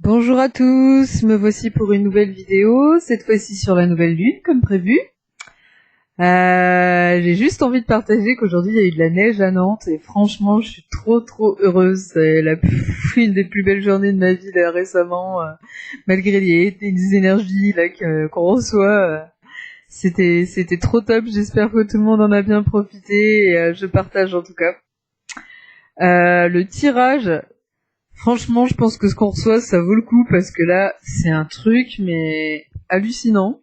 Bonjour à tous, me voici pour une nouvelle vidéo, cette fois-ci sur la nouvelle lune, comme prévu. J'ai juste envie de partager qu'aujourd'hui il y a eu de la neige à Nantes et franchement je suis trop heureuse. C'est une des plus belles journées de ma vie là, récemment, malgré les énergies là qu'on reçoit. C'était trop top, j'espère que tout le monde en a bien profité et je partage en tout cas. Le tirage... Franchement, je pense que ce qu'on reçoit, ça vaut le coup parce que là, c'est un truc, mais hallucinant.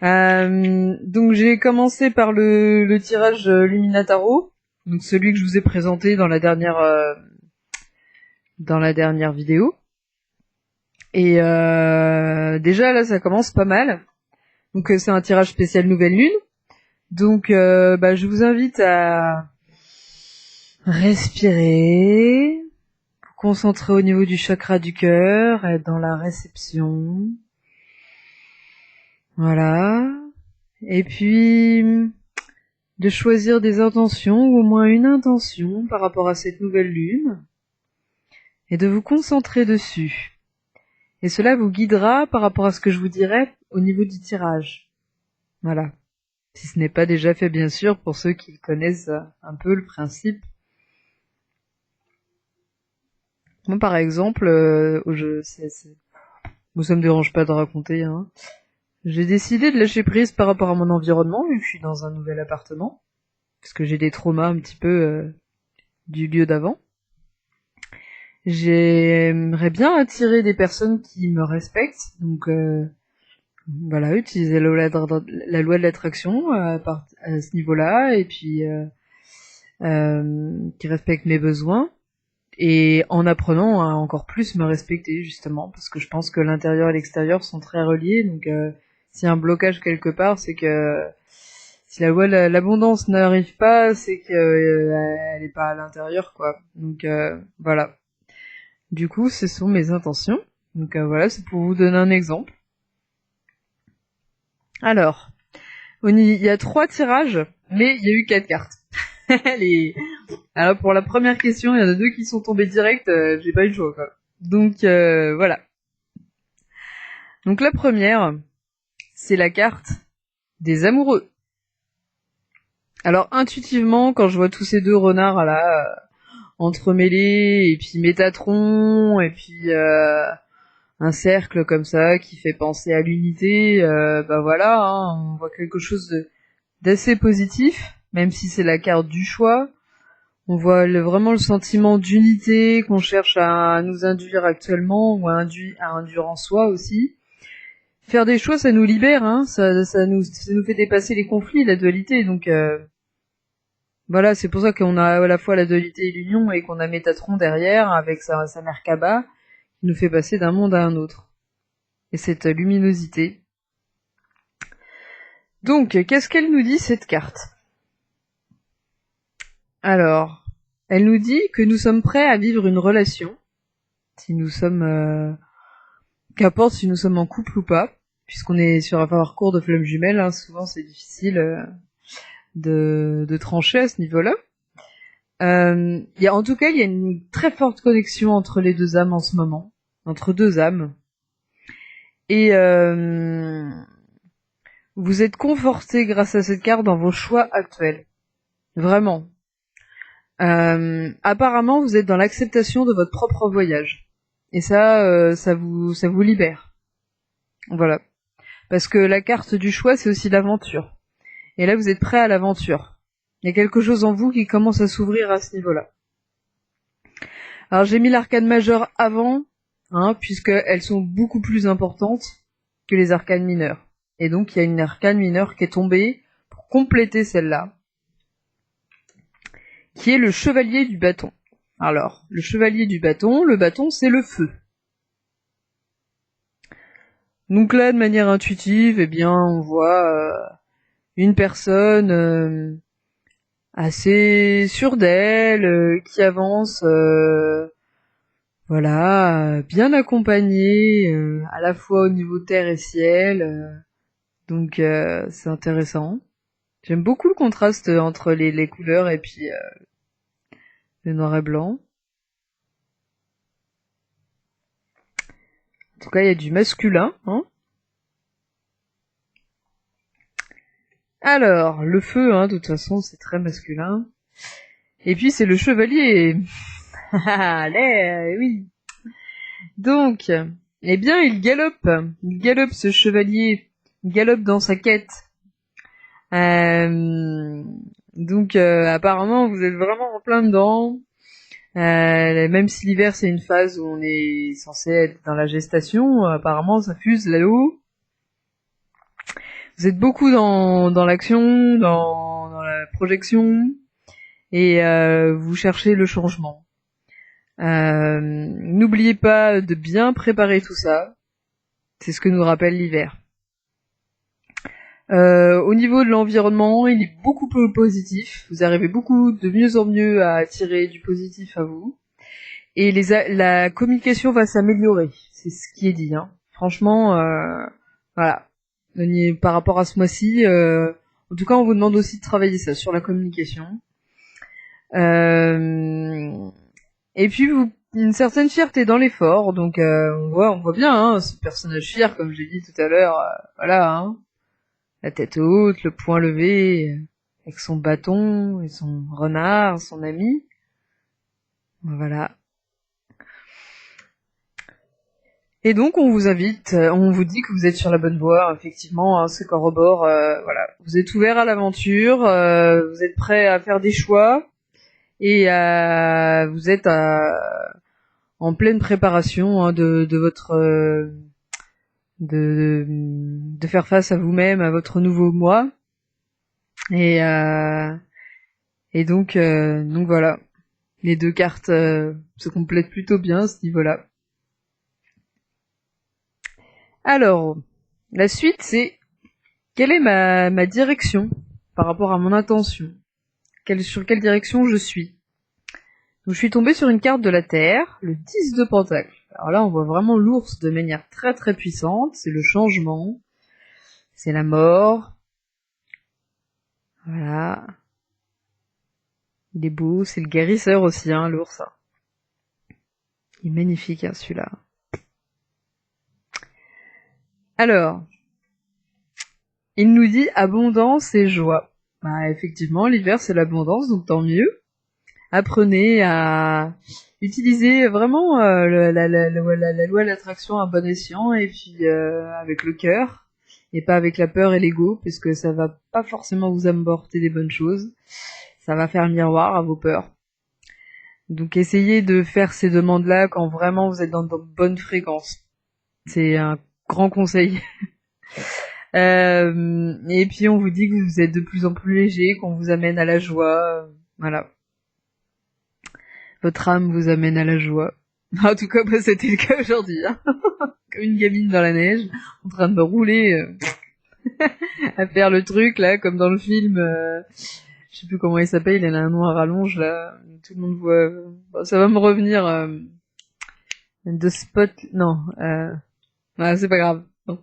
Donc j'ai commencé par le tirage Luminataro, donc celui que je vous ai présenté dans la dernière vidéo. Et déjà là, ça commence pas mal. Donc c'est un tirage spécial Nouvelle Lune. Donc je vous invite à respirer. Concentrer au niveau du chakra du cœur, être dans la réception. Voilà. Et puis, de choisir des intentions, ou au moins une intention par rapport à cette nouvelle lune, et de vous concentrer dessus. Et cela vous guidera par rapport à ce que je vous dirai au niveau du tirage. Voilà. Si ce n'est pas déjà fait, bien sûr, pour ceux qui connaissent un peu le principe. Moi, par exemple, moi, ça me dérange pas de raconter, hein. J'ai décidé de lâcher prise par rapport à mon environnement, vu que je suis dans un nouvel appartement, parce que j'ai des traumas un petit peu du lieu d'avant. J'aimerais bien attirer des personnes qui me respectent, donc voilà, utiliser la loi de l'attraction à ce niveau-là, et puis qui respectent mes besoins, et en apprenant à encore plus me respecter, justement, parce que je pense que l'intérieur et l'extérieur sont très reliés, donc s'il y a un blocage quelque part, c'est que si la loi de l'abondance n'arrive pas, c'est qu'elle est pas à l'intérieur, quoi. Donc voilà. Du coup, ce sont mes intentions. Donc voilà, c'est pour vous donner un exemple. Alors, il y a 3 tirages, mais il y a eu 4 cartes. Alors pour la première question, il y en a 2 qui sont tombés direct, j'ai pas eu le choix, quoi. Donc voilà. Donc la première, c'est la carte des amoureux. Alors intuitivement, quand je vois tous ces 2 renards là entremêlés, et puis Métatron, et puis un cercle comme ça qui fait penser à l'unité, voilà, hein, on voit quelque chose d'assez positif, même si c'est la carte du choix. On voit vraiment le sentiment d'unité qu'on cherche à nous induire actuellement, ou à induire en soi aussi. Faire des choix, ça nous libère, hein, ça nous fait dépasser les conflits, la dualité, donc voilà, c'est pour ça qu'on a à la fois la dualité et l'union, et qu'on a Métatron derrière, avec sa Merkaba, qui nous fait passer d'un monde à un autre. Et cette luminosité. Donc, qu'est-ce qu'elle nous dit, cette carte ? Alors, elle nous dit que nous sommes prêts à vivre une relation, si nous sommes... qu'importe si nous sommes en couple ou pas, puisqu'on est sur un parcours de flammes jumelles, hein, souvent c'est difficile de trancher à ce niveau-là. En tout cas, il y a une très forte connexion entre les 2 âmes en ce moment, entre 2 âmes. Et vous êtes conforté grâce à cette carte dans vos choix actuels. Vraiment. Apparemment, vous êtes dans l'acceptation de votre propre voyage. Et ça, ça vous libère. Voilà. Parce que la carte du choix, c'est aussi l'aventure. Et là, vous êtes prêt à l'aventure. Il y a quelque chose en vous qui commence à s'ouvrir à ce niveau-là. Alors, j'ai mis l'arcane majeure avant, hein, puisqu'elles sont beaucoup plus importantes que les arcanes mineures. Et donc, il y a une arcane mineure qui est tombée pour compléter celle-là, qui est le chevalier du bâton. Alors, le chevalier du bâton, le bâton, c'est le feu. Donc là, de manière intuitive, eh bien, on voit une personne assez sûre d'elle, qui avance, voilà, bien accompagnée, à la fois au niveau terre et ciel. Donc c'est intéressant. J'aime beaucoup le contraste entre les couleurs et puis le noir et blanc. tout cas, il y a du masculin, hein. Alors, le feu, hein, de toute façon, c'est très masculin. Et puis, c'est le chevalier. Allez, oui. Donc, eh bien, il galope. Il galope, ce chevalier. Il galope dans sa quête. Donc, apparemment, vous êtes vraiment en plein dedans. Même si l'hiver, c'est une phase où on est censé être dans la gestation, apparemment, ça fuse là-haut. Vous êtes beaucoup dans l'action, dans la projection, et vous cherchez le changement. N'oubliez pas de bien préparer tout ça. C'est ce que nous rappelle l'hiver. Au niveau de l'environnement, il est beaucoup plus positif. Vous arrivez beaucoup de mieux en mieux à attirer du positif à vous. Et la communication va s'améliorer. C'est ce qui est dit, hein. Franchement, voilà. Par rapport à ce mois-ci, en tout cas, on vous demande aussi de travailler ça sur la communication. Et puis, une certaine fierté dans l'effort. Donc, on voit bien, hein, ce personnage fier, comme j'ai dit tout à l'heure. Voilà, hein. La tête haute, le poing levé, avec son bâton et son renard, son ami. Voilà. Et donc on vous invite, on vous dit que vous êtes sur la bonne voie, effectivement, hein, ce corrobore, voilà. Vous êtes ouvert à l'aventure, vous êtes prêt à faire des choix, et vous êtes en pleine préparation, hein, de votre de faire face à vous-même, à votre nouveau moi. Et donc voilà. Les deux cartes se complètent plutôt bien à ce niveau-là. Alors, la suite, c'est quelle est ma direction par rapport à mon intention? Sur quelle direction je suis? Donc, je suis tombée sur une carte de la Terre, le 10 de Pentacle. Alors là, on voit vraiment l'ours de manière très très puissante. C'est le changement, c'est la mort. Voilà. Il est beau, c'est le guérisseur aussi, hein, l'ours. Il est magnifique, hein, celui-là. Alors, il nous dit abondance et joie. Bah, effectivement, l'hiver, c'est l'abondance, donc tant mieux. Apprenez à utiliser vraiment la loi de l'attraction à bon escient, et puis avec le cœur, et pas avec la peur et l'ego, puisque ça va pas forcément vous apporter des bonnes choses. Ça va faire miroir à vos peurs. Donc essayez de faire ces demandes-là quand vraiment vous êtes dans de bonnes fréquences. C'est un grand conseil. Et puis on vous dit que vous êtes de plus en plus léger, qu'on vous amène à la joie. Voilà. Votre âme vous amène à la joie. En tout cas, bah, c'était le cas aujourd'hui. Hein. Comme une gamine dans la neige, en train de me rouler, à faire le truc, là, comme dans le film. Je sais plus comment il s'appelle, il a un nom à rallonge, là. Tout le monde voit. Bon, ça va me revenir. De Spot. Non. C'est pas grave. Bon.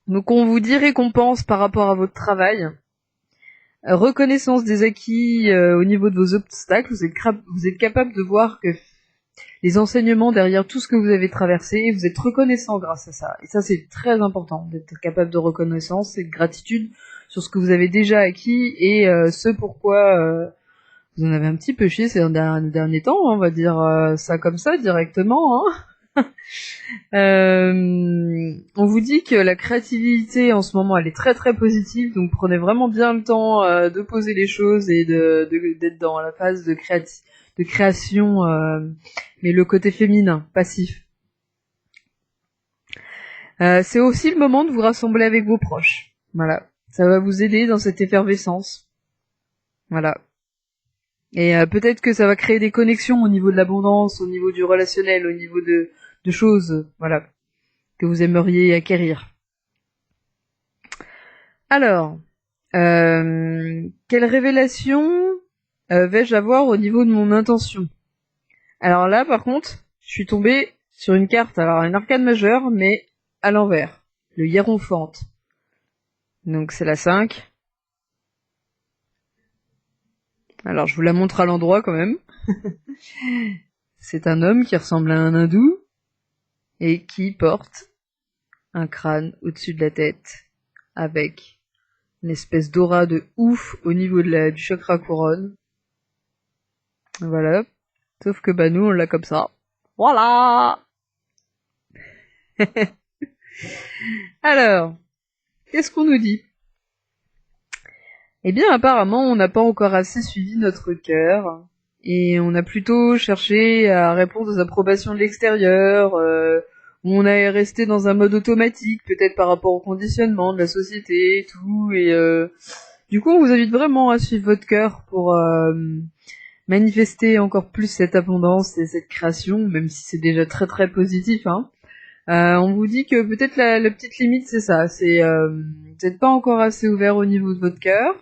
Donc on vous dit récompense par rapport à votre travail. Reconnaissance des acquis au niveau de vos obstacles. Vous êtes capable de voir que les enseignements derrière tout ce que vous avez traversé, vous êtes reconnaissant grâce à ça. Et ça, c'est très important, d'être capable de reconnaissance et de gratitude sur ce que vous avez déjà acquis et ce pourquoi vous en avez un petit peu chié ces derniers temps, hein, on va dire ça comme ça directement. Hein. On vous dit que la créativité en ce moment elle est très très positive, donc prenez vraiment bien le temps de poser les choses et d'être dans la phase de création, mais le côté féminin, passif. C'est aussi le moment de vous rassembler avec vos proches. Voilà, ça va vous aider dans cette effervescence. Voilà. Et peut-être que ça va créer des connexions au niveau de l'abondance, au niveau du relationnel, au niveau de choses, voilà, que vous aimeriez acquérir. Alors, quelle révélation vais-je avoir au niveau de mon intention? Alors là, par contre, je suis tombée sur une carte, alors une arcane majeure, mais à l'envers, le hiérophante. Donc c'est la 5. Alors je vous la montre à l'endroit quand même. C'est un homme qui ressemble à un hindou et qui porte un crâne au-dessus de la tête avec une espèce d'aura de ouf au niveau du chakra couronne. Voilà. Sauf que nous on l'a comme ça. Voilà. Alors, qu'est-ce qu'on nous dit? Eh bien, apparemment, on n'a pas encore assez suivi notre cœur, et on a plutôt cherché à répondre aux approbations de l'extérieur, on est resté dans un mode automatique, peut-être par rapport au conditionnement de la société et tout, et du coup, on vous invite vraiment à suivre votre cœur pour manifester encore plus cette abondance et cette création, même si c'est déjà très très positif, hein. On vous dit que peut-être la petite limite c'est ça, c'est vous n'êtes pas encore assez ouvert au niveau de votre cœur,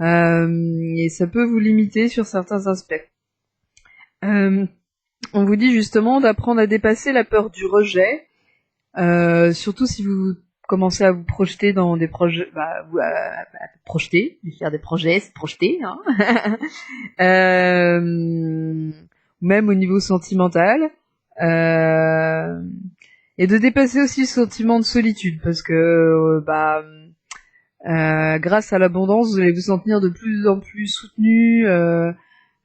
et ça peut vous limiter sur certains aspects. On vous dit justement d'apprendre à dépasser la peur du rejet, surtout si vous commencez à vous projeter dans des projets, projeter, faire des projets, se projeter, hein. Même au niveau sentimental. Et de dépasser aussi le sentiment de solitude, parce que grâce à l'abondance, vous allez vous sentir de plus en plus soutenu,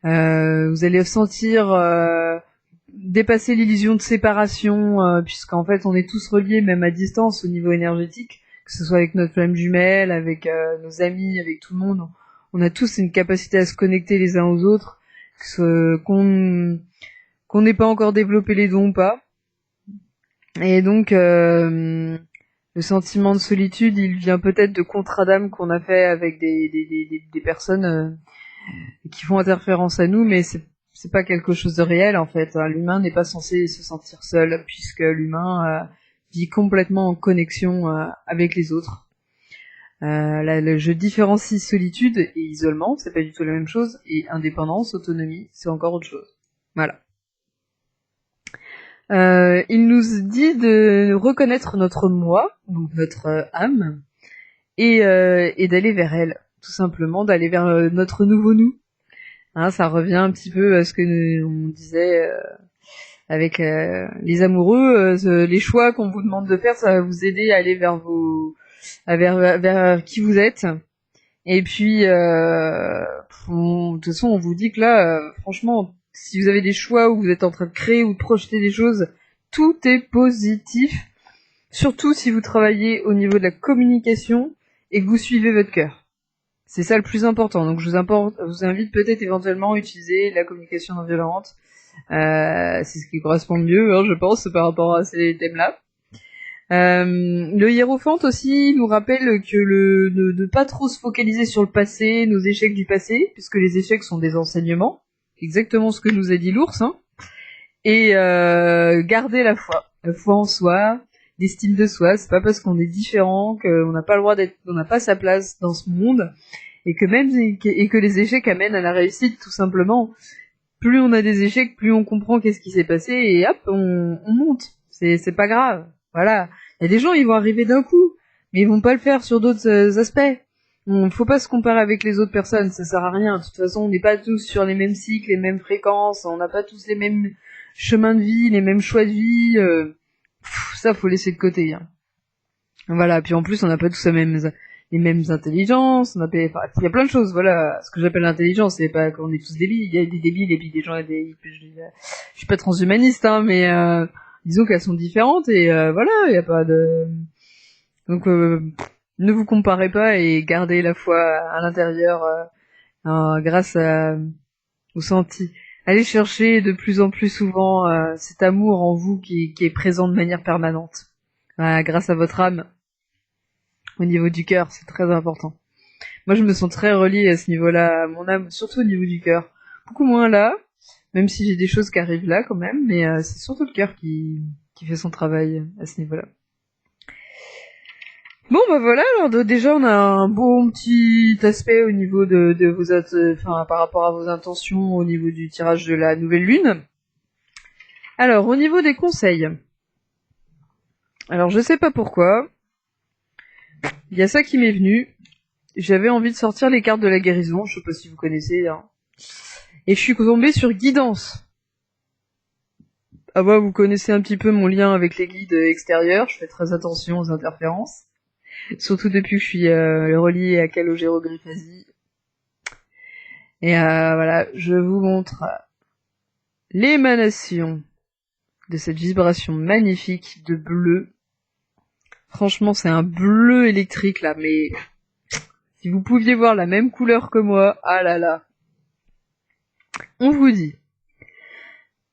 vous allez sentir dépasser l'illusion de séparation, puisqu'en fait on est tous reliés, même à distance, au niveau énergétique, que ce soit avec notre flamme jumelle, avec nos amis, avec tout le monde. On a tous une capacité à se connecter les uns aux autres, qu'on n'ait pas encore développé les dons ou pas. Et donc, le sentiment de solitude, il vient peut-être de contrats d'âme qu'on a fait avec des personnes qui font interférence à nous, mais c'est pas quelque chose de réel en fait. L'humain n'est pas censé se sentir seul, puisque l'humain vit complètement en connexion avec les autres. Je différencie solitude et isolement, c'est pas du tout la même chose, et indépendance, autonomie, c'est encore autre chose. Voilà. Il nous dit de reconnaître notre moi, donc notre âme, et d'aller vers elle, tout simplement, d'aller vers notre nouveau nous. Hein, ça revient un petit peu à ce que on disait avec les amoureux, les choix qu'on vous demande de faire, ça va vous aider à aller vers vers qui vous êtes. Et puis, de toute façon, on vous dit que là, franchement, si vous avez des choix où vous êtes en train de créer ou de projeter des choses, tout est positif. Surtout si vous travaillez au niveau de la communication et que vous suivez votre cœur. C'est ça le plus important. Donc je vous invite peut-être éventuellement à utiliser la communication non violente. C'est ce qui correspond le mieux, hein, je pense, par rapport à ces thèmes-là. Le hiérophante aussi nous rappelle que de pas trop se focaliser sur le passé, nos échecs du passé, puisque les échecs sont des enseignements, exactement ce que nous a dit l'ours, hein, et garder la foi en soi, l'estime de soi. C'est pas parce qu'on est différent qu'on n'a pas le droit on n'a pas sa place dans ce monde, et que les échecs amènent à la réussite tout simplement. Plus on a des échecs, plus on comprend qu'est-ce qui s'est passé, et hop, on monte. C'est pas grave. Voilà. Il y a des gens, ils vont arriver d'un coup, mais ils vont pas le faire sur d'autres aspects. Faut pas se comparer avec les autres personnes, ça sert à rien. De toute façon, on n'est pas tous sur les mêmes cycles, les mêmes fréquences, on n'a pas tous les mêmes chemins de vie, les mêmes choix de vie. Ça, faut laisser de côté. Hein. Voilà. Puis en plus, on n'a pas tous les mêmes intelligences. Il y a plein de choses. Voilà. Ce que j'appelle l'intelligence, c'est pas qu'on est tous débiles. Il y a des débiles et puis des gens. Je suis pas transhumaniste, hein, mais disons qu'elles sont différentes et voilà, il y a pas de. Donc ne vous comparez pas et gardez la foi à l'intérieur grâce au senti. Allez chercher de plus en plus souvent cet amour en vous qui est présent de manière permanente. Grâce à votre âme, au niveau du cœur, c'est très important. Moi, je me sens très reliée à ce niveau-là, à mon âme, surtout au niveau du cœur. Beaucoup moins là, même si j'ai des choses qui arrivent là quand même, mais c'est surtout le cœur qui fait son travail à ce niveau-là. Bon voilà, alors déjà on a un bon petit aspect au niveau de vos par rapport à vos intentions au niveau du tirage de la nouvelle lune. Alors au niveau des conseils. Alors je sais pas pourquoi, il y a ça qui m'est venu. J'avais envie de sortir les cartes de la guérison, je sais pas si vous connaissez, hein. Et je suis tombée sur guidance. moi, vous connaissez un petit peu mon lien avec les guides extérieurs, je fais très attention aux interférences. Surtout depuis que je suis reliée à Calogero-Griffasie. Et voilà, je vous montre l'émanation de cette vibration magnifique de bleu. Franchement, c'est un bleu électrique là, mais si vous pouviez voir la même couleur que moi, ah là là. On vous dit.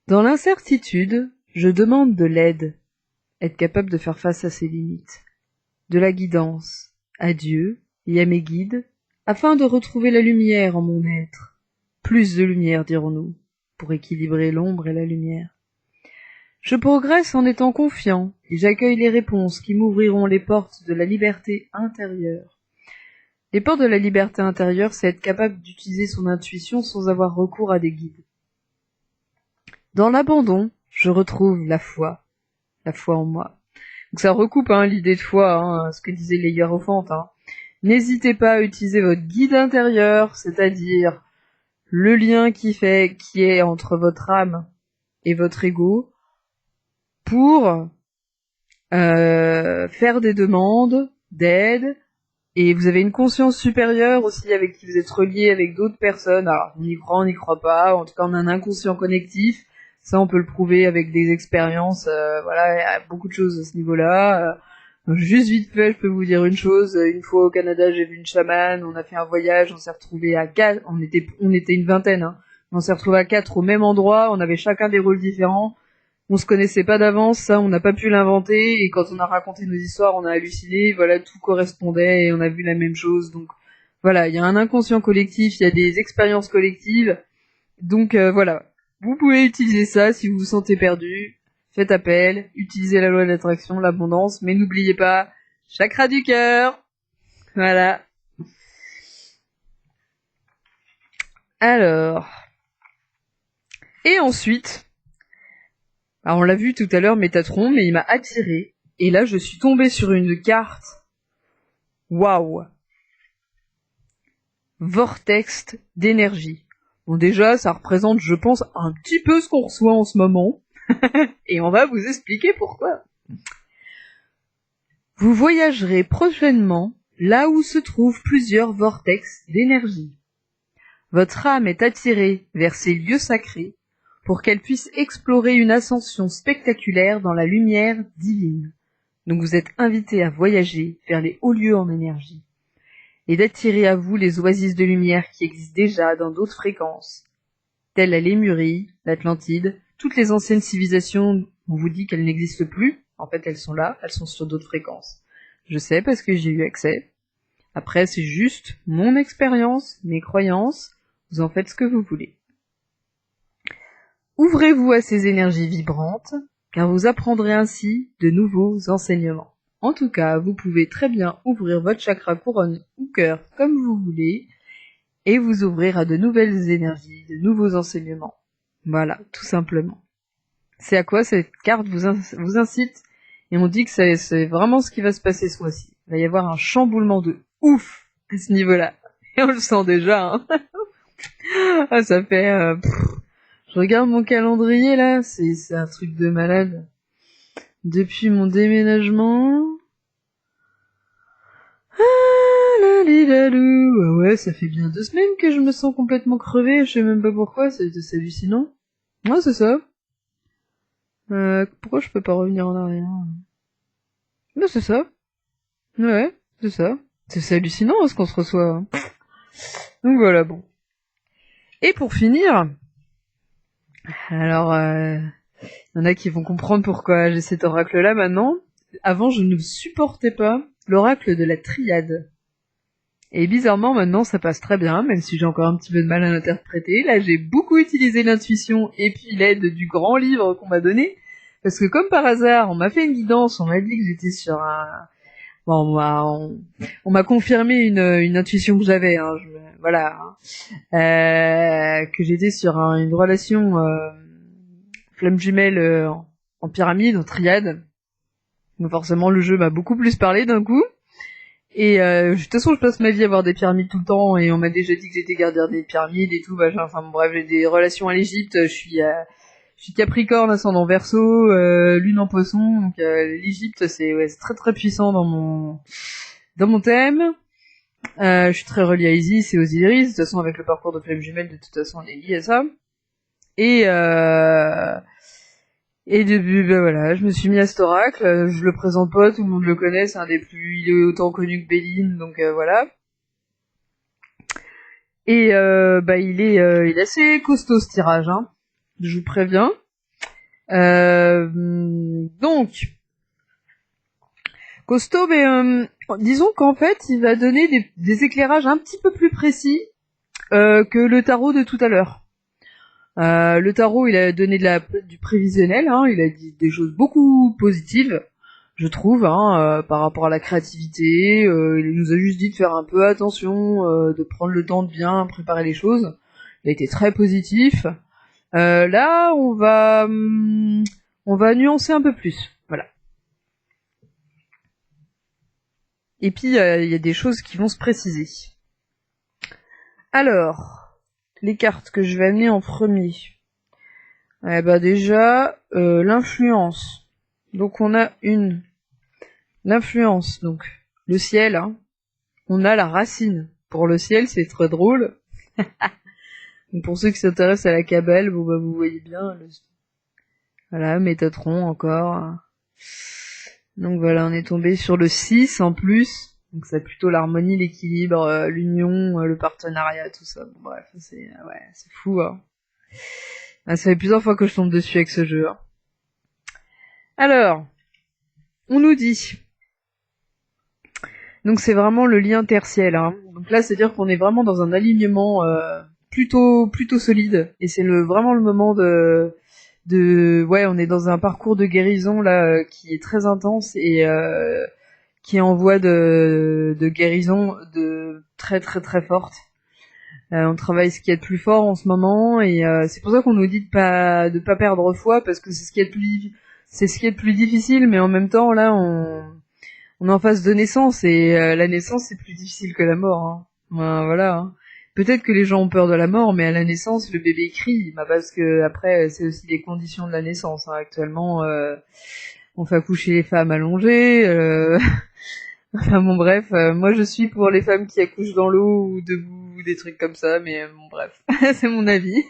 Dans l'incertitude, je demande de l'aide, être capable de faire face à ses limites, de la guidance, à Dieu et à mes guides, afin de retrouver la lumière en mon être. Plus de lumière, dirons-nous, pour équilibrer l'ombre et la lumière. Je progresse en étant confiant, et j'accueille les réponses qui m'ouvriront les portes de la liberté intérieure. Les portes de la liberté intérieure, c'est être capable d'utiliser son intuition sans avoir recours à des guides. Dans l'abandon, je retrouve la foi en moi. Donc ça recoupe l'idée de foi, ce que disait les hiérophantes. N'hésitez pas à utiliser votre guide intérieur, c'est-à-dire le lien qui est entre votre âme et votre ego, pour faire des demandes d'aide, et vous avez une conscience supérieure aussi avec qui vous êtes relié avec d'autres personnes. Alors, on y croit, on n'y croit pas, en tout cas on a un inconscient connectif, ça on peut le prouver avec des expériences, voilà, il y a beaucoup de choses à ce niveau-là. Juste vite fait, je peux vous dire une chose, une fois au Canada j'ai vu une chamane, on a fait un voyage, on s'est retrouvés à 4, on était une vingtaine, on s'est retrouvés à 4 au même endroit, on avait chacun des rôles différents, on se connaissait pas d'avance, ça on n'a pas pu l'inventer, et quand on a raconté nos histoires on a halluciné, voilà, tout correspondait et on a vu la même chose. Donc voilà, il y a un inconscient collectif, il y a des expériences collectives, donc voilà, vous pouvez utiliser ça si vous vous sentez perdu, faites appel, utilisez la loi de l'attraction, l'abondance, mais n'oubliez pas, chakra du cœur, voilà. Alors, et ensuite, alors on l'a vu tout à l'heure, Métatron, mais il m'a attiré. Et là, je suis tombée sur une carte. Waouh! Vortex d'énergie. Bon, déjà, ça représente, je pense, un petit peu ce qu'on reçoit en ce moment. Et on va vous expliquer pourquoi. Vous voyagerez prochainement là où se trouvent plusieurs vortex d'énergie. Votre âme est attirée vers ces lieux sacrés pour qu'elle puisse explorer une ascension spectaculaire dans la lumière divine. Donc vous êtes invité à voyager vers les hauts lieux en énergie et d'attirer à vous les oasis de lumière qui existent déjà dans d'autres fréquences, telles la Lémurie, l'Atlantide, toutes les anciennes civilisations. On vous dit qu'elles n'existent plus, en fait elles sont là, elles sont sur d'autres fréquences. Je sais parce que j'ai eu accès. Après c'est juste mon expérience, mes croyances, vous en faites ce que vous voulez. Ouvrez-vous à ces énergies vibrantes, car vous apprendrez ainsi de nouveaux enseignements. En tout cas, vous pouvez très bien ouvrir votre chakra couronne ou cœur comme vous voulez, et vous ouvrir à de nouvelles énergies, de nouveaux enseignements. Voilà, tout simplement. C'est à quoi cette carte vous incite, et on dit que c'est vraiment ce qui va se passer ce mois-ci. Il va y avoir un chamboulement de ouf à ce niveau-là. Et on le sent déjà, Ah, ça fait... Je regarde mon calendrier là, c'est un truc de malade. Depuis mon déménagement... Ah là lidalou. Ah ouais, ça fait bien 2 semaines que je me sens complètement crevée, je sais même pas pourquoi, c'est hallucinant. Ouais, c'est ça. Pourquoi je peux pas revenir en arrière? Non, c'est ça. Ouais, c'est ça. C'est hallucinant ce qu'on se reçoit. Donc voilà, bon. Et pour finir... Alors, il y en a qui vont comprendre pourquoi j'ai cet oracle-là maintenant. Avant, je ne supportais pas l'oracle de la triade. Et bizarrement, maintenant, ça passe très bien, même si j'ai encore un petit peu de mal à l'interpréter. Là, j'ai beaucoup utilisé l'intuition et puis l'aide du grand livre qu'on m'a donné. Parce que comme par hasard, on m'a fait une guidance, on m'a dit que j'étais sur un... Bon, on m'a confirmé une intuition que j'avais, voilà. Que j'étais sur une relation flamme jumelle en pyramide, en triade. Donc forcément, le jeu m'a beaucoup plus parlé d'un coup. Et de toute façon, je passe ma vie à voir des pyramides tout le temps, et on m'a déjà dit que j'étais gardienne des pyramides et tout. Enfin bon, bref, j'ai des relations à l'Égypte. Je Je suis Capricorne, ascendant Verseau, lune en Poisson, donc l'Égypte c'est très très puissant dans mon thème. Je suis très reliée à Isis et Osiris, de toute façon avec le parcours de flamme jumelle, de toute façon on est lié à ça. Et depuis, ben voilà, je me suis mis à cet oracle, je le présente pas, tout le monde le connaît, c'est un des plus, il est autant connu que Béline, donc voilà. Et il est assez costaud ce tirage, hein. Je vous préviens. Donc costaud, mais disons qu'en fait, il va donner des éclairages un petit peu plus précis que le tarot de tout à l'heure. Le tarot, il a donné du prévisionnel, hein, il a dit des choses beaucoup positives, je trouve, hein, par rapport à la créativité. Il nous a juste dit de faire un peu attention, de prendre le temps de bien préparer les choses. Il a été très positif. Là, on va nuancer un peu plus, voilà. Et puis, il y a des choses qui vont se préciser. Alors, les cartes que je vais amener en premier. Déjà, l'influence. Donc, on a l'influence, donc le ciel, hein. On a la racine. Pour le ciel, c'est très drôle. Donc, pour ceux qui s'intéressent à la Kabbale, vous voyez bien. Voilà, Métatron encore. Donc voilà, on est tombé sur le 6 en plus. Donc c'est plutôt l'harmonie, l'équilibre, l'union, le partenariat, tout ça. Bon, bref, c'est fou, hein. Ça fait plusieurs fois que je tombe dessus avec ce jeu, hein. Alors, on nous dit. Donc c'est vraiment le lien tertiel, hein. Donc là, c'est-à-dire qu'on est vraiment dans un alignement plutôt solide. Et c'est vraiment le moment on est dans un parcours de guérison là qui est très intense et qui est en voie de guérison de très très très forte. On travaille ce qu'il y a de plus fort en ce moment et c'est pour ça qu'on nous dit de pas perdre foi parce que c'est ce qu'il y a de plus difficile, mais en même temps là on est en phase de naissance et la naissance c'est plus difficile que la mort, hein. Voilà, hein. Peut-être que les gens ont peur de la mort, mais à la naissance, le bébé crie. Parce que après, c'est aussi les conditions de la naissance, hein. Actuellement, on fait accoucher les femmes allongées. Enfin bon, bref, moi je suis pour les femmes qui accouchent dans l'eau ou debout, ou des trucs comme ça, mais bon, bref, c'est mon avis.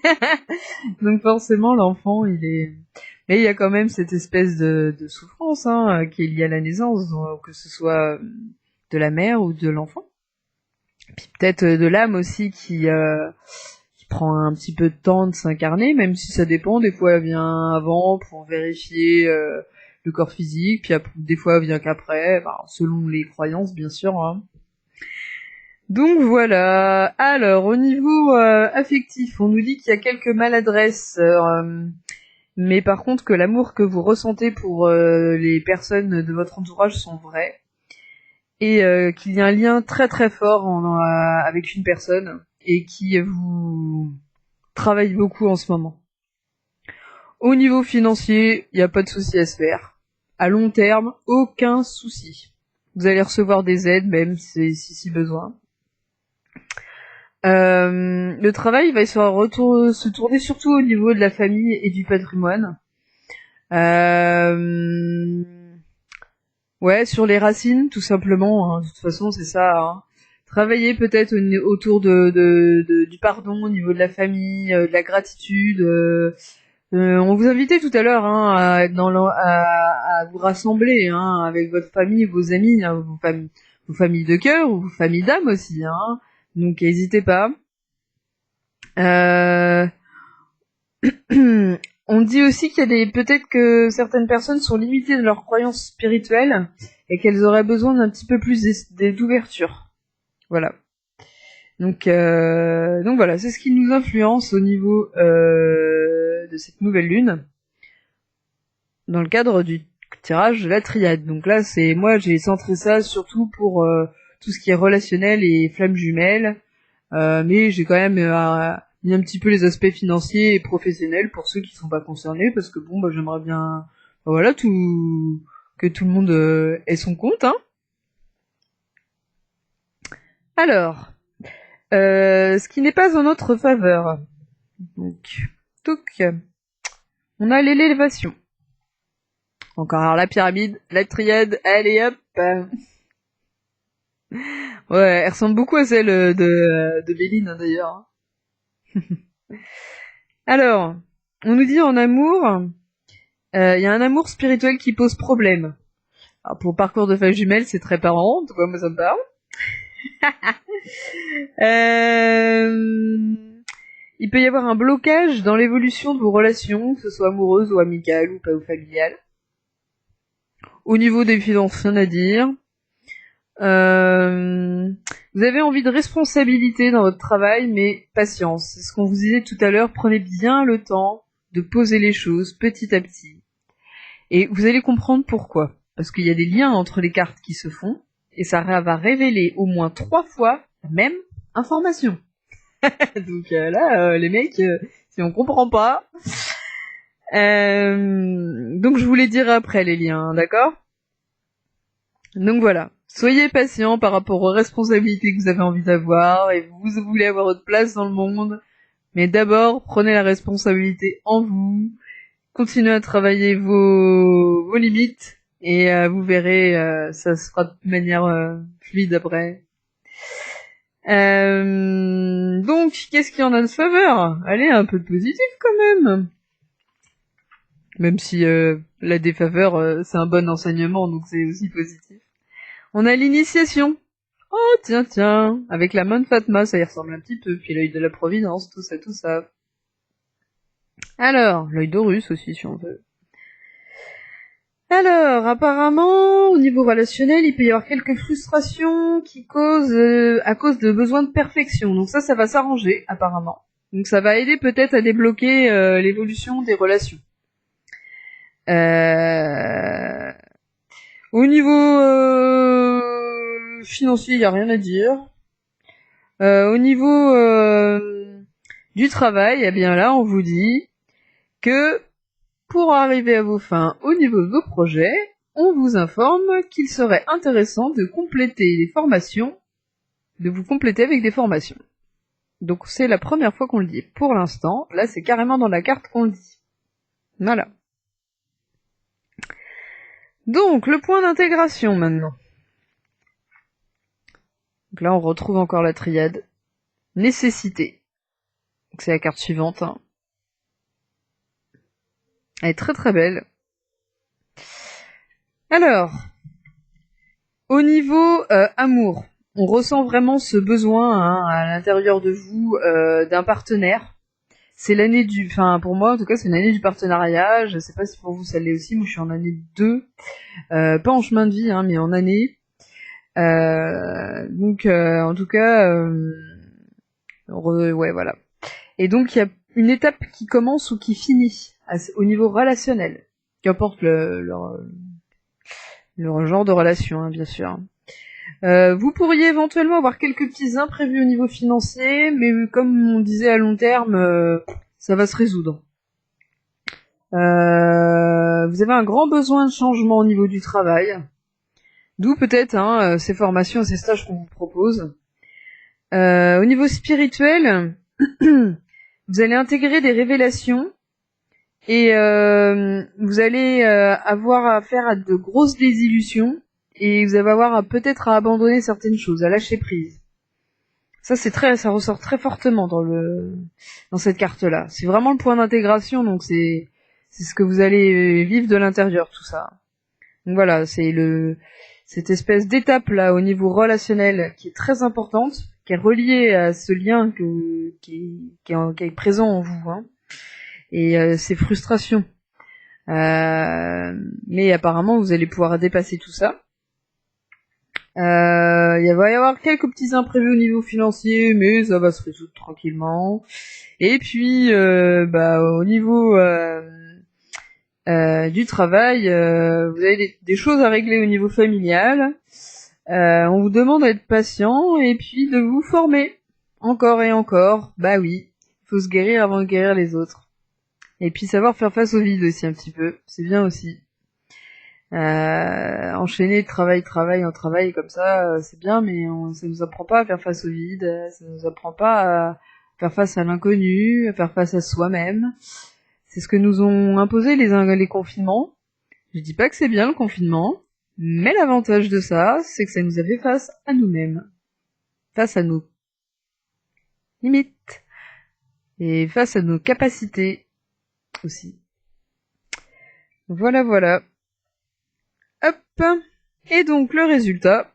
Donc forcément, l'enfant, mais il y a quand même cette espèce de souffrance, hein, qui est liée à la naissance, que ce soit de la mère ou de l'enfant. Puis peut-être de l'âme aussi qui prend un petit peu de temps de s'incarner, même si ça dépend. Des fois, elle vient avant pour vérifier le corps physique, puis des fois, elle vient qu'après, selon les croyances, bien sûr, hein. Donc voilà. Alors, au niveau affectif, on nous dit qu'il y a quelques maladresses, mais par contre que l'amour que vous ressentez pour les personnes de votre entourage sont vrais. Et qu'il y a un lien très très fort avec une personne et qui vous travaille beaucoup en ce moment. Au niveau financier, il n'y a pas de souci à se faire. À long terme, aucun souci. Vous allez recevoir des aides, même si besoin. Le travail va se tourner surtout au niveau de la famille et du patrimoine. Ouais, sur les racines, tout simplement, hein. De toute façon, c'est ça, hein. Travailler peut-être autour du pardon, au niveau de la famille, de la gratitude. On vous invitait tout à l'heure, hein, à vous rassembler, hein, avec votre famille, vos amis, hein, vos familles de cœur ou vos familles d'âme aussi, hein. Donc n'hésitez pas. On dit aussi qu'il y a peut-être que certaines personnes sont limitées de leurs croyances spirituelles et qu'elles auraient besoin d'un petit peu plus d'ouverture. Voilà. Donc voilà, c'est ce qui nous influence au niveau de cette nouvelle lune dans le cadre du tirage de la triade. Donc là, moi j'ai centré ça surtout pour tout ce qui est relationnel et flammes jumelles, mais j'ai quand même mis un petit peu les aspects financiers et professionnels pour ceux qui sont pas concernés, parce que j'aimerais bien, que tout le monde ait son compte, hein. Alors, ce qui n'est pas en notre faveur. Donc, on a l'élévation. Encore la pyramide, la triade, allez hop. Ouais, elle ressemble beaucoup à celle de Béline, hein, d'ailleurs. Alors, on nous dit en amour, il y a un amour spirituel qui pose problème. Alors, pour parcours de phase jumelle, c'est très parent, en tout cas moi ça me parle. Il peut y avoir un blocage dans l'évolution de vos relations, que ce soit amoureuse ou amicale ou pas ou familiale. Au niveau des finances, rien à dire. Vous avez envie de responsabilité dans votre travail, mais patience. C'est ce qu'on vous disait tout à l'heure, prenez bien le temps de poser les choses petit à petit. Et vous allez comprendre pourquoi. Parce qu'il y a des liens entre les cartes qui se font, et ça va révéler au moins 3 fois la même information. Donc là, les mecs, si on comprend pas... donc je vous les dirai après les liens, d'accord ? Donc voilà, soyez patient par rapport aux responsabilités que vous avez envie d'avoir, et vous voulez avoir votre place dans le monde, mais d'abord, prenez la responsabilité en vous, continuez à travailler vos limites, et vous verrez, ça se fera de manière fluide après. Donc, qu'est-ce qu'il y en a de faveur ? Allez, un peu de positif quand même. Même si la défaveur, c'est un bon enseignement, donc c'est aussi positif. On a l'initiation. Oh, tiens, avec la main de Fatma, ça y ressemble un petit peu, puis l'œil de la Providence, tout ça. Alors, l'œil d'Horus aussi, si on veut. Alors, apparemment, au niveau relationnel, il peut y avoir quelques frustrations qui causent à cause de besoins de perfection. Donc ça va s'arranger, apparemment. Donc ça va aider peut-être à débloquer l'évolution des relations. Au niveau financier, il n'y a rien à dire. Au niveau du travail, eh bien là, on vous dit que pour arriver à vos fins au niveau de vos projets, on vous informe qu'il serait intéressant de compléter les formations, de vous compléter avec des formations. Donc c'est la première fois qu'on le dit. Pour l'instant, là c'est carrément dans la carte qu'on le dit. Voilà. Donc le point d'intégration maintenant. Donc là on retrouve encore la triade. Nécessité. Donc c'est la carte suivante. Hein. Elle est très très belle. Alors, au niveau amour, on ressent vraiment ce besoin hein, à l'intérieur de vous d'un partenaire. C'est l'année du... Enfin, pour moi, en tout cas, c'est l'année du partenariat. Je sais pas si pour vous, ça l'est aussi. Moi, je suis en année 2. Pas en chemin de vie, hein, mais en année. Donc, en tout cas... ouais, voilà. Et donc, il y a une étape qui commence ou qui finit au niveau relationnel. Qu'importe leur genre de relation, hein, bien sûr. Vous pourriez éventuellement avoir quelques petits imprévus au niveau financier, mais comme on disait à long terme, ça va se résoudre. Vous avez un grand besoin de changement au niveau du travail, d'où peut-être hein, ces formations et ces stages qu'on vous propose. Au niveau spirituel, vous allez intégrer des révélations et vous allez avoir affaire à de grosses désillusions et vous allez avoir peut-être à abandonner certaines choses, à lâcher prise. Ça ça ressort très fortement dans cette carte-là. C'est vraiment le point d'intégration, donc c'est ce que vous allez vivre de l'intérieur, tout ça. Donc voilà, c'est cette espèce d'étape là au niveau relationnel qui est très importante, qui est reliée à ce lien qui est présent en vous, hein, et ces frustrations. Mais apparemment, vous allez pouvoir dépasser tout ça. Il va y avoir quelques petits imprévus au niveau financier, mais ça va se résoudre tranquillement. Et puis, au niveau du travail, vous avez des choses à régler au niveau familial. On vous demande d'être patient et puis de vous former. Encore et encore. Bah oui, il faut se guérir avant de guérir les autres. Et puis savoir faire face au vide aussi un petit peu. C'est bien aussi. Enchaîner travail en travail comme ça, c'est bien, mais ça nous apprend pas à faire face au vide, ça nous apprend pas à faire face à l'inconnu, à faire face à soi-même. C'est ce que nous ont imposé les confinements. Je dis pas que c'est bien le confinement, mais l'avantage de ça, c'est que ça nous a fait face à nous-mêmes. Face à nos limites. Et face à nos capacités aussi. Voilà, voilà. Hop. Et donc, le résultat,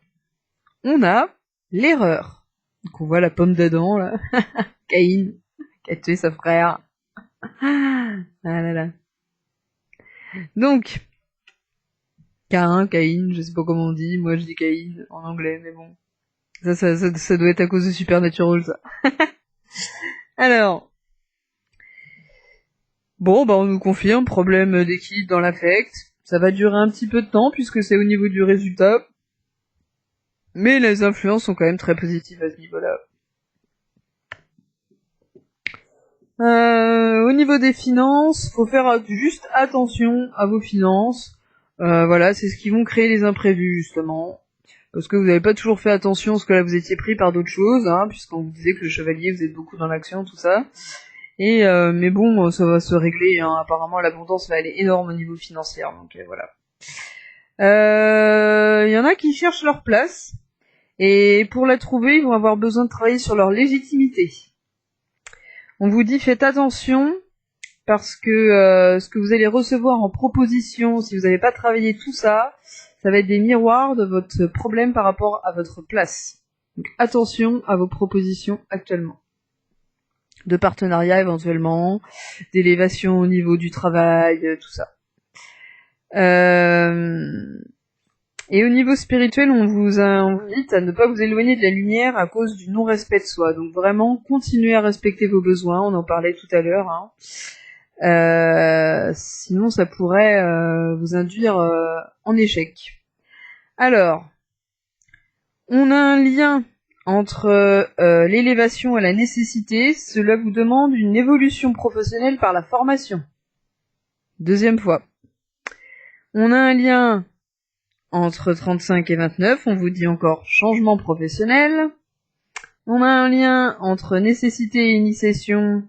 on a l'erreur. Donc, on voit la pomme d'Adam, là. Caïn, qui a tué sa frère. Ah là là. Donc, Caïn, je sais pas comment on dit, moi je dis Caïn en anglais, mais bon. Ça doit être à cause de Supernatural, ça. Alors. Bon, bah on nous confirme, problème d'équilibre dans l'affect. Ça va durer un petit peu de temps, puisque c'est au niveau du résultat. Mais les influences sont quand même très positives à ce niveau-là. Au niveau des finances, faut faire juste attention à vos finances. Voilà, c'est ce qui vont créer les imprévus, justement. Parce que vous n'avez pas toujours fait attention, parce que là vous étiez pris par d'autres choses, hein, puisqu'on vous disait que le chevalier, vous êtes beaucoup dans l'action, tout ça. Et mais bon, ça va se régler, hein. Apparemment l'abondance va aller énorme au niveau financier, donc voilà. Il y en a qui cherchent leur place, et pour la trouver, ils vont avoir besoin de travailler sur leur légitimité. On vous dit faites attention, parce que ce que vous allez recevoir en proposition, si vous n'avez pas travaillé tout ça, ça va être des miroirs de votre problème par rapport à votre place. Donc attention à vos propositions actuellement. De partenariat éventuellement, d'élévation au niveau du travail, tout ça. Et au niveau spirituel, on vous invite à ne pas vous éloigner de la lumière à cause du non-respect de soi. Donc vraiment, continuez à respecter vos besoins, on en parlait tout à l'heure. Hein. Sinon, ça pourrait vous induire en échec. Alors, on a un lien entre l'élévation et la nécessité. Cela vous demande une évolution professionnelle par la formation. Deuxième fois. On a un lien entre 35 et 29, on vous dit encore changement professionnel. On a un lien entre nécessité et initiation.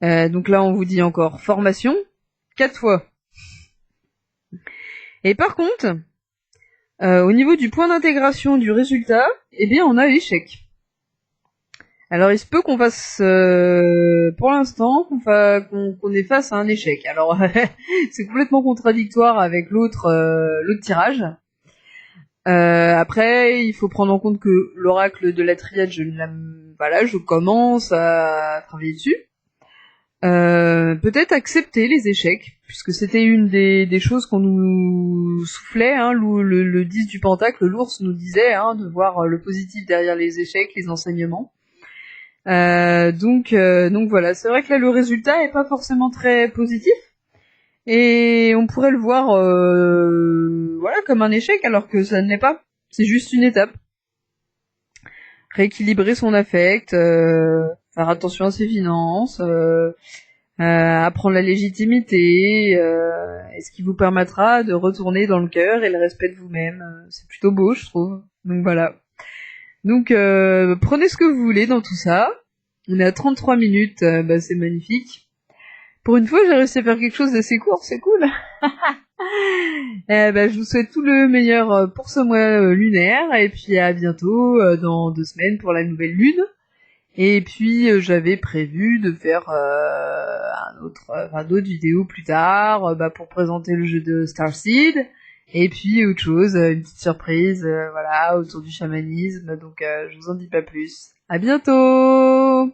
Donc là, on vous dit encore formation. 4 fois. Et par contre, au niveau du point d'intégration du résultat, eh bien, on a l'échec. Alors, il se peut qu'on fasse, pour l'instant, qu'on ait face à un échec. Alors, c'est complètement contradictoire avec l'autre tirage. Après, il faut prendre en compte que l'oracle de la triade, je commence à travailler dessus. Peut-être accepter les échecs, puisque c'était une des choses qu'on nous soufflait, hein, le 10 du pentacle, l'ours nous disait, hein, de voir le positif derrière les échecs, les enseignements. Donc voilà, c'est vrai que là le résultat est pas forcément très positif, et on pourrait le voir voilà, comme un échec, alors que ça ne l'est pas. C'est juste une étape. Rééquilibrer son affect, faire attention à ses finances, apprendre la légitimité, et ce qui vous permettra de retourner dans le cœur et le respect de vous-même. C'est plutôt beau, je trouve. Donc voilà. Donc prenez ce que vous voulez dans tout ça. On est à 33 minutes, c'est magnifique. Pour une fois, j'ai réussi à faire quelque chose d'assez court, c'est cool. Je vous souhaite tout le meilleur pour ce mois lunaire, et puis à bientôt dans 2 semaines pour la nouvelle lune. Et puis j'avais prévu de faire d'autres vidéos plus tard, pour présenter le jeu de Starseed, et puis autre chose, une petite surprise, voilà, autour du chamanisme. Donc je vous en dis pas plus. À bientôt.